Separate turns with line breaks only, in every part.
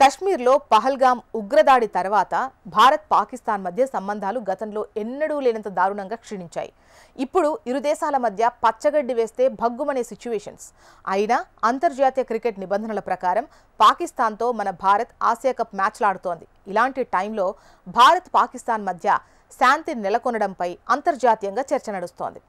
కశ్మీర్లో పహల్గామ్ ఉగ్రదాడి తర్వాత భారత్ పాకిస్తాన్ మధ్య సంబంధాలు గతంలో ఎన్నడూ లేనంత దారుణంగా క్షీణించాయి. ఇప్పుడు ఇరు దేశాల మధ్య పచ్చగడ్డి వేస్తే భగ్గుమనే సిచ్యువేషన్స్. అయినా అంతర్జాతీయ క్రికెట్ నిబంధనల ప్రకారం పాకిస్తాన్తో మన భారత్ ఆసియా కప్ మ్యాచ్లాడుతోంది. ఇలాంటి టైంలో భారత్ పాకిస్తాన్ మధ్య శాంతి నెలకొనడంపై అంతర్జాతీయంగా చర్చ నడుస్తోంది.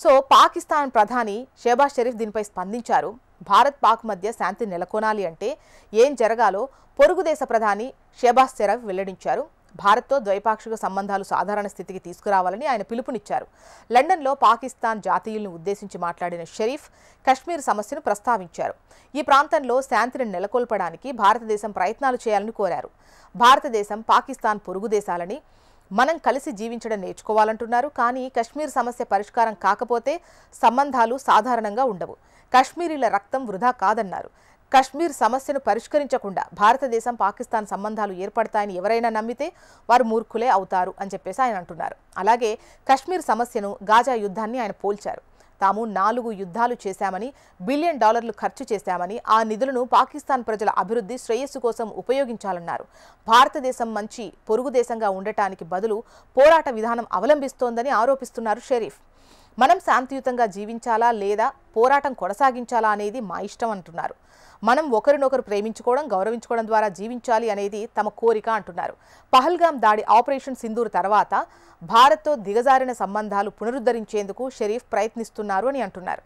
సో పాకిస్తాన్ ప్రధాని షెహబాజ్ షరీఫ్ దీనిపై స్పందించారు. భారత్ పాక్ మధ్య శాంతి నెలకొనాలి అంటే ఏం జరగాలో పొరుగు దేశ ప్రధాని షెహబాజ్ షరీఫ్ వెల్లడించారు. భారత్తో ద్వైపాక్షిక సంబంధాలు సాధారణ స్థితికి తీసుకురావాలని ఆయన పిలుపునిచ్చారు. లండన్లో పాకిస్తాన్ జాతీయులను ఉద్దేశించి మాట్లాడిన షరీఫ్ కశ్మీర్ సమస్యను ప్రస్తావించారు. ఈ ప్రాంతంలో శాంతిని నెలకొల్పడానికి భారతదేశం ప్రయత్నాలు చేయాలని కోరారు. భారతదేశం పాకిస్తాన్ పొరుగు దేశాలని మనం కలిసి జీవించడం నేర్చుకోవాలంటున్నారు. కానీ కశ్మీర్ సమస్య పరిష్కారం కాకపోతే సంబంధాలు సాధారణంగా ఉండవు. కశ్మీరీల రక్తం వృధా కాదన్నారు. కశ్మీర్ సమస్యను పరిష్కరించకుండా భారతదేశం పాకిస్తాన్ సంబంధాలు ఏర్పడతాయని ఎవరైనా నమ్మితే వారు మూర్ఖులే అవుతారు అని చెప్పేసి ఆయన అంటున్నారు. అలాగే కశ్మీర్ సమస్యను గాజా యుద్ధాన్ని ఆయన పోల్చారు. తాము 4 యుద్ధాలు చేశామని, $1 బిలియన్ ఖర్చు చేశామని, ఆ నిధులను పాకిస్తాన్ ప్రజల అభివృద్ధి శ్రేయస్సు కోసం ఉపయోగించాలన్నారు. భారతదేశం మంచి పొరుగు దేశంగా ఉండటానికి బదులు పోరాట విధానం అవలంబిస్తోందని ఆరోపిస్తున్నారు షరీఫ్. మనం శాంతియుతంగా జీవించాలా లేదా పోరాటం కొనసాగించాలా అనేది మా ఇష్టం అంటున్నారు. మనం ఒకరినొకరు ప్రేమించుకోవడం, గౌరవించుకోవడం ద్వారా జీవించాలి అనేది తమ కోరిక అంటున్నారు. పహల్గామ్ దాడి ఆపరేషన్ సింధూర్ తర్వాత భారత్తో దిగజారిన సంబంధాలు పునరుద్ధరించేందుకు షరీఫ్ ప్రయత్నిస్తున్నారు అని అంటున్నారు.